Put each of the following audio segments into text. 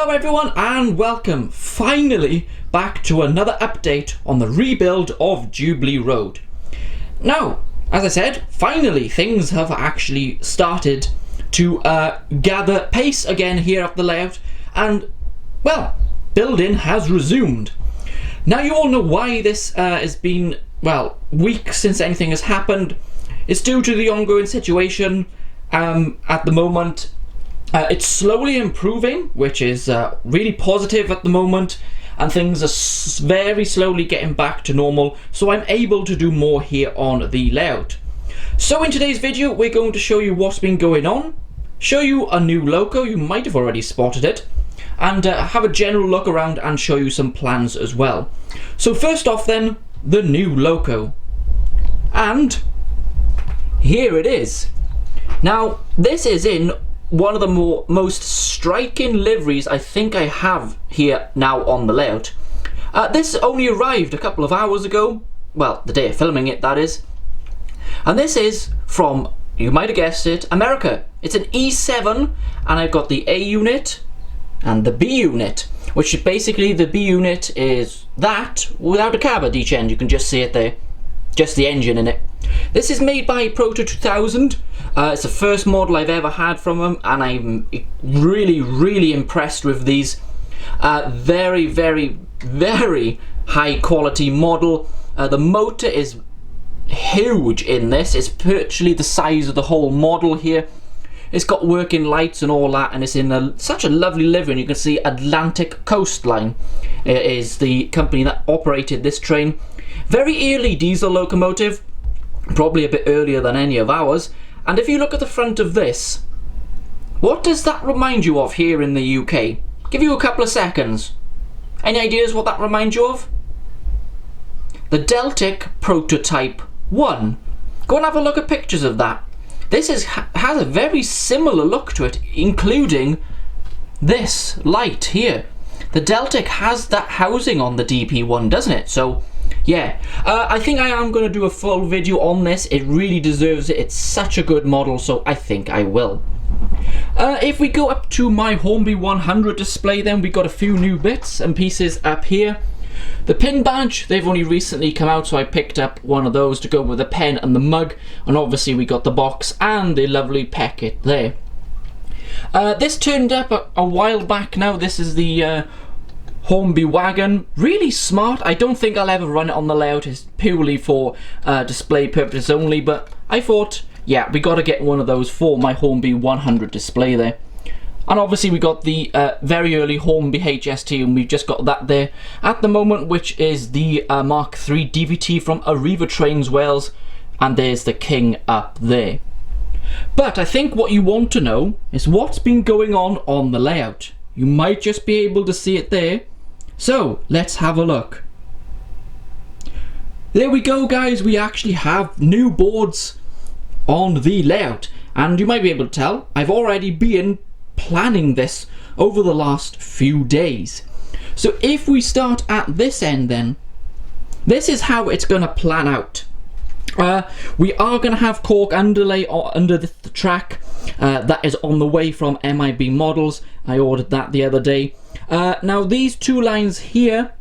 Hello everyone and welcome finally back to another update on the rebuild of Jubilee Road. Now, as I said, finally things have actually started to gather pace again here at the layout, and well, building has resumed. Now you all know why this has been, well, weeks since anything has happened. It's due to the ongoing situation at the moment. It's slowly improving, which is really positive at the moment, and things are very slowly getting back to normal, so I'm able to do more here on the layout. So in today's video we're going to show you what's been going on, show you a new loco, you might have already spotted it, and have a general look around and show you some plans as well. So first off then, the new loco. And here it is. Now this is in one of the most striking liveries I think I have here now on the layout. This only arrived a couple of hours ago, well, the day of filming it, that is. And this is from, you might have guessed it, America. It's an E7, and I've got the A unit and the B unit, which basically the B unit is that without a cab at each end. You can just see it there, just the engine in it. This is made by Proto 2000. It's the first model I've ever had from them, and I'm really impressed with these. Very high quality model. The motor is huge in this. It's virtually the size of the whole model here. It's got working lights and all that, and it's in such a lovely livery. And you can see Atlantic Coastline is the company that operated this train. Very early diesel locomotive, probably a bit earlier than any of ours. And if you look at the front of this, what does that remind you of here in the UK? Give you a couple of seconds. Any ideas what that reminds you of? The Deltic Prototype 1. Go and have a look at pictures of that. This has a very similar look to it, including this light here. The Deltic has that housing on the DP1, doesn't it? So yeah, I think I am going to do a full video on this. It really deserves it. It's such a good model, so I think I will. If we go up to my Hornby 100 display, then we got a few new bits and pieces up here. The pin badge, they've only recently come out, so I picked up one of those to go with the pen and the mug, and obviously we got the box and the lovely packet there. This turned up a while back now. This is the Hornby wagon. Really smart. I don't think I'll ever run it on the layout. It's purely for display purposes only, but I thought, yeah, we got to get one of those for my Hornby 100 display there. And obviously we got the very early Hornby HST, and we've just got that there at the moment, which is the Mark III DVT from Arriva Trains Wales, and there's the King up there. But I think what you want to know is what's been going on the layout. You might just be able to see it there. So let's have a look. There we go, guys. We actually have new boards on the layout, and you might be able to tell I've already been planning this over the last few days. So if we start at this end, then this is how it's going to plan out. We are going to have cork underlay under the track. That is on the way from MIB Models. I ordered that the other day. Now these two lines here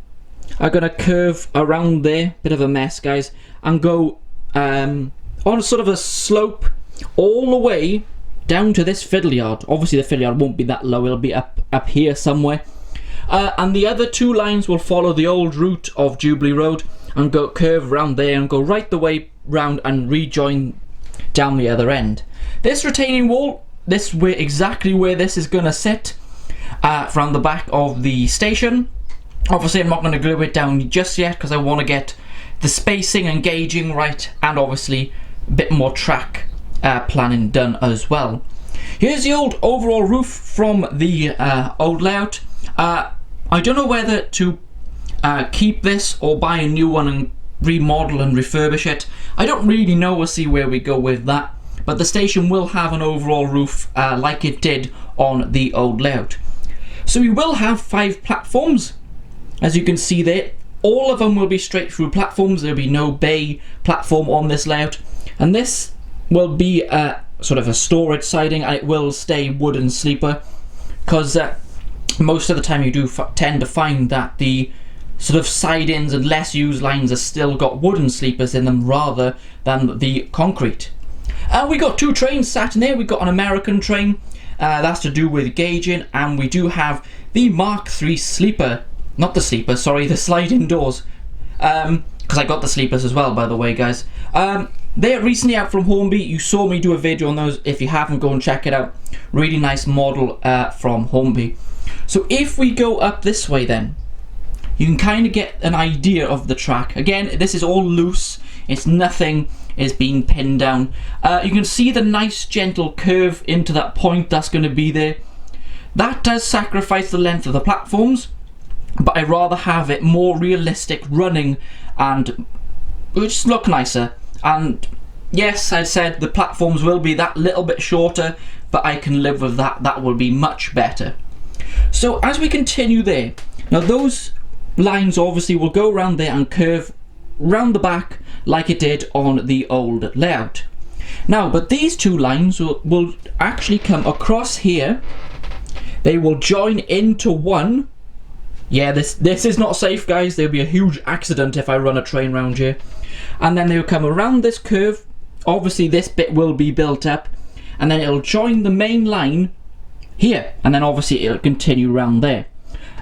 are going to curve around there, bit of a mess, guys, and go on sort of a slope all the way down to this fiddle yard. Obviously the fiddle yard won't be that low, it'll be up here somewhere. And the other two lines will follow the old route of Jubilee Road and go curve around there and go right the way round and rejoin down the other end. This retaining wall, this way exactly where this is going to sit from the back of the station. Obviously I'm not going to glue it down just yet because I want to get the spacing and gauging right, and obviously a bit more track planning done as well. Here's the old overall roof from the old layout. I don't know whether to keep this or buy a new one and remodel and refurbish it. I don't really know. We'll see where we go with that, but the station will have an overall roof like it did on the old layout. So we will have 5 platforms, as you can see there. All of them will be straight through platforms. There'll be no bay platform on this layout, and this will be sort of a storage siding, and it will stay wooden sleeper because most of the time you do tend to find that the sort of sidings and less used lines have still got wooden sleepers in them rather than the concrete. We got 2 trains sat in there. We got an American train, that's to do with gauging, and we do have the Mark III sleeper, not the sleeper, sorry, the sliding doors, because I got the sleepers as well, by the way, guys. They're recently out from Hornby. You saw me do a video on those. If you haven't, go and check it out. Really nice model from Hornby. So if we go up this way then, you can kind of get an idea of the track. Again, this is all loose. It's nothing is being pinned down. You can see the nice gentle curve into that point that's going to be there. That does sacrifice the length of the platforms, but I'd rather have it more realistic running and it would just look nicer. And yes, I said the platforms will be that little bit shorter, but I can live with that. That will be much better. So as we continue there, now those lines obviously will go around there and curve round the back like it did on the old layout. Now, but these 2 lines will actually come across here. They will join into one. Yeah, this is not safe, guys. There'll be a huge accident if I run a train round here. And then they'll come around this curve. Obviously this bit will be built up, and then it'll join the main line here, and then obviously it'll continue around there.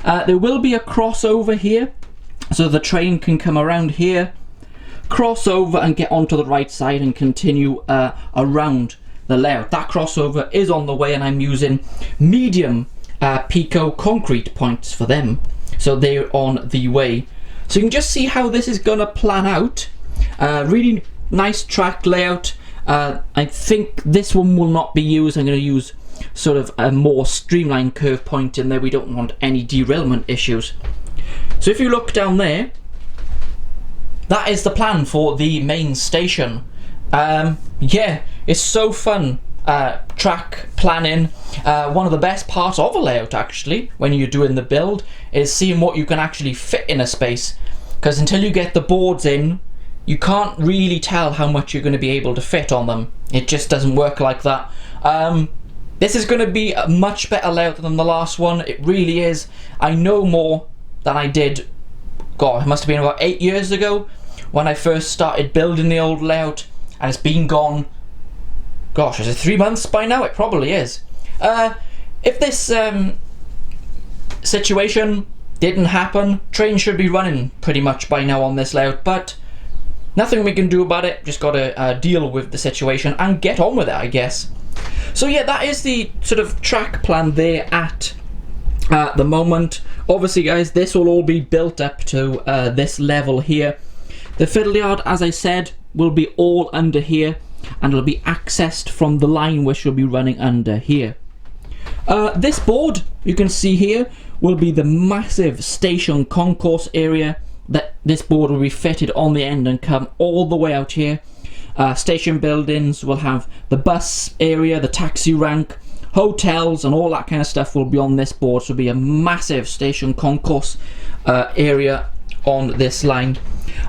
There will be a crossover here, so the train can come around here, cross over and get onto the right side and continue around the layout. That crossover is on the way, and I'm using medium Pico concrete points for them, so they're on the way. So you can just see how this is going to plan out. Really nice track layout. I think this one will not be used. I'm going to use sort of a more streamlined curve point in there. We don't want any derailment issues. So if you look down there, that is the plan for the main station. Yeah, it's so fun. Track planning, one of the best parts of a layout actually when you're doing the build is seeing what you can actually fit in a space, because until you get the boards in, you can't really tell how much you're going to be able to fit on them. It just doesn't work like that. This is going to be a much better layout than the last one. It really is. I know more than I did, God, it must have been about 8 years ago when I first started building the old layout, and it's been gone, gosh, is it 3 months by now? It probably is. If this situation didn't happen, trains should be running pretty much by now on this layout, but nothing we can do about it. Just got to deal with the situation and get on with it, I guess. So yeah, that is the sort of track plan there at the moment. Obviously, guys, this will all be built up to this level here. The fiddle yard, as I said, will be all under here, and it'll be accessed from the line which will be running under here. This board, you can see here, will be the massive station concourse area. That this board will be fitted on the end and come all the way out here. Station buildings will have the bus area, the taxi rank, hotels, and all that kind of stuff will be on this board. So it'll be a massive station concourse area on this line.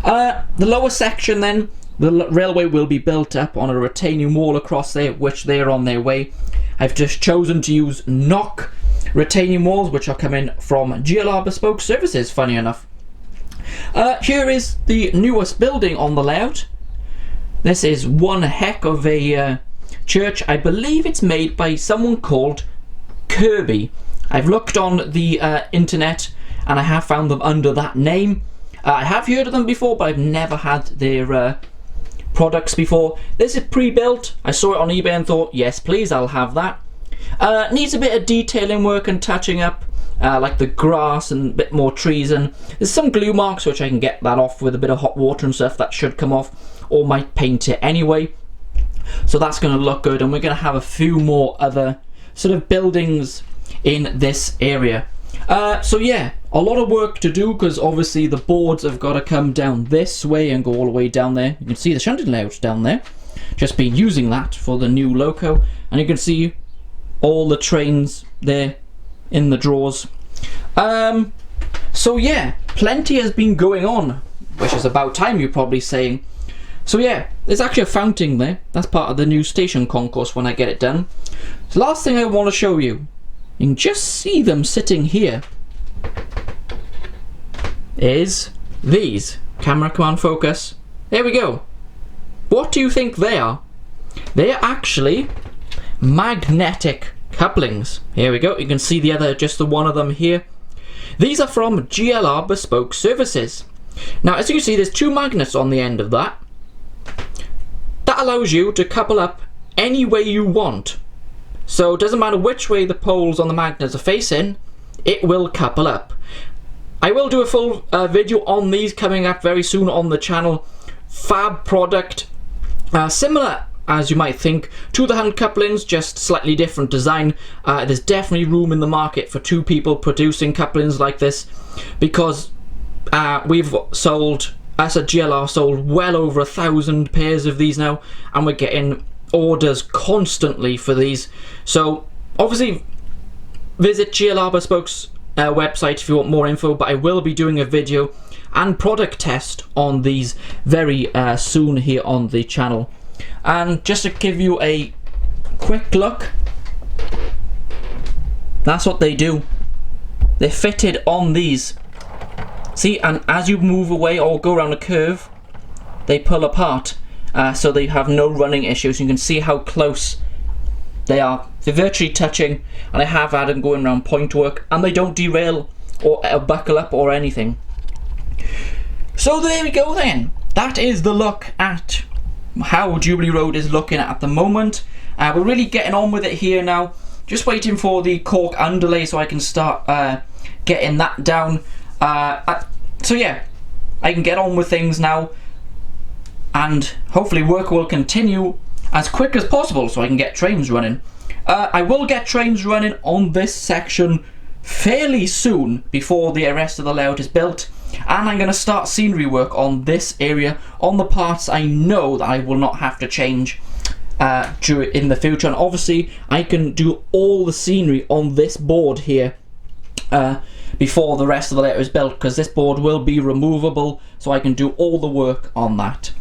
The lower section then, the railway will be built up on a retaining wall across there, which they're on their way. I've just chosen to use knock retaining walls, which are coming from GLR Bespoke Services, funny enough. Here is the newest building on the layout. This is one heck of a church. I believe it's made by someone called Kirby. I've looked on the internet and I have found them under that name. I have heard of them before, but I've never had their products before. This is pre-built. I saw it on eBay and thought, yes please, I'll have that. Needs a bit of detailing work and touching up, like the grass and a bit more trees, and there's some glue marks which I can get that off with a bit of hot water and stuff. That should come off, or might paint it anyway. So that's going to look good, and we're going to have a few more other sort of buildings in this area. So yeah, a lot of work to do, because obviously the boards have got to come down this way and go all the way down there. You can see the shunting layout down there. Just been using that for the new loco, and you can see all the trains there in the drawers. So yeah, plenty has been going on, which is about time, you're probably saying. So yeah, there's actually a fountain there. That's part of the new station concourse when I get it done. So last thing I want to show you you can just see them sitting here, is these. Camera, come on, focus. There we go. What do you think they are? They are actually magnetic couplings. Here we go. You can see just the one of them here. These are from GLR Bespoke Services. Now, as you can see, there's two magnets on the end of that. That allows you to couple up any way you want. So it doesn't matter which way the poles on the magnets are facing, it will couple up. I will do a full video on these coming up very soon on the channel. Fab product, similar as you might think to the hand couplings, just slightly different design. There's definitely room in the market for two people producing couplings like this, because we've sold, as a GLR, sold well over 1,000 pairs of these now, and we're getting orders constantly for these. So obviously visit GLR Bespoke's website if you want more info, but I will be doing a video and product test on these very soon here on the channel. And just to give you a quick look, that's what they do. They're fitted on these. See, and as you move away or go around a curve, they pull apart, so they have no running issues. You can see how close they are. They're virtually touching, and I have had them going around point work, and they don't derail or buckle up or anything. So there we go then. That is the look at how Jubilee Road is looking at the moment. We're really getting on with it here now. Just waiting for the cork underlay so I can start getting that down. So yeah, I can get on with things now, and hopefully work will continue as quick as possible so I can get trains running. I will get trains running on this section fairly soon before the rest of the layout is built, and I'm going to start scenery work on this area on the parts I know that I will not have to change in the future. And obviously I can do all the scenery on this board here before the rest of the layout is built, because this board will be removable, so I can do all the work on that.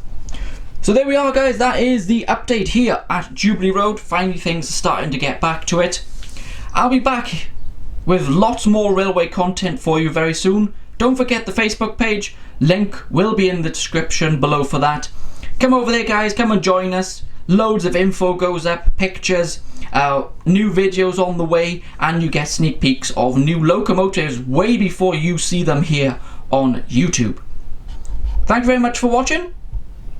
So there we are, guys. That is the update here at Jubilee Road. Finally things are starting to get back to it. I'll be back with lots more railway content for you very soon. Don't forget the Facebook page, link will be in the description below for that. Come over there, guys, come and join us. Loads of info goes up, pictures, new videos on the way, and you get sneak peeks of new locomotives way before you see them here on YouTube. Thank you very much for watching.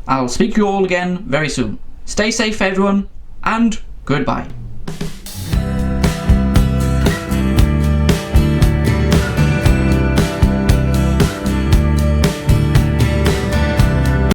I'll speak to you all again very soon. Stay safe, everyone, and goodbye.